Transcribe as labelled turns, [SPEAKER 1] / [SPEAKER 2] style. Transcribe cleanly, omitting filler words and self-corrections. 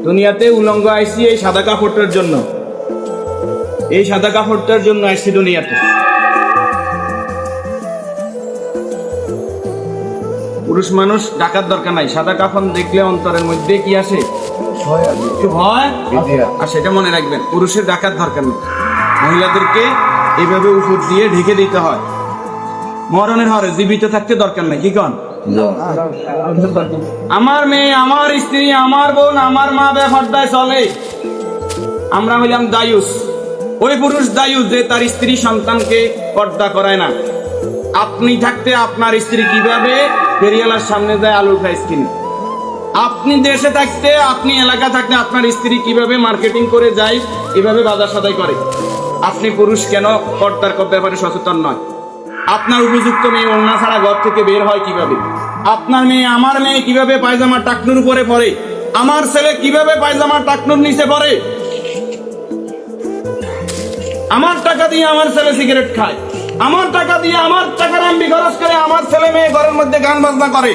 [SPEAKER 1] দুনিয়াতে উলঙ্গ আইসি এই সাদা কাপড়টার জন্য, এই সাদা কাপড়টার জন্য আইসি দুনিয়াতে। পুরুষ মানুষ ডাকার দরকার নাই, সাদা কাফন দেখলে অন্তরের মধ্যে কি আসে? ভয়। আর সেটা মনে রাখবেন, পুরুষের ডাকার দরকার নেই, মহিলাদেরকে এইভাবে উপর দিয়ে ঢেকে দিতে হয়। মরণের হরে জীবিত থাকতে দরকার নাই, কি কন? আমার মেয়ে, আমার স্ত্রী, আমার বোন, আমার মা বেপরদায় চলে, আমরা হইলাম দায়ুস। ওই পুরুষ দায়ুস যে তার স্ত্রী সন্তানকে পর্দা করায় না। আপনি থাকতে আপনার স্ত্রী কিভাবে ফেরিয়ালার সামনে যায় আলুর প্রাইস কিনে? আপনি দেশে থাকতে, আপনি এলাকা থাকতে আপনার স্ত্রী কিভাবে মার্কেটিং করে যায়, এভাবে বাজার সদাই করে? আপনি পুরুষ কেন পর্দার ব্যাপারে সচেতন নয়? আপনার উপযুক্ত মেয়ে ওড়না ছাড়া ঘর থেকে বের হয় কিভাবে? আপনার মেয়ে, আমার মেয়ে কিভাবে পায়জামা টাকনুর উপরে পরে? আমার ছেলে কিভাবে পায়জামা টাকনুর নিচে পরে? আমার টাকা দিয়ে আমার ছেলে সিগারেট খায়, আমার টাকা দিয়ে আমার টাকার এমবি খরচ করে আমার ছেলে মেয়ে ঘরের মধ্যে গান বাজনা করে।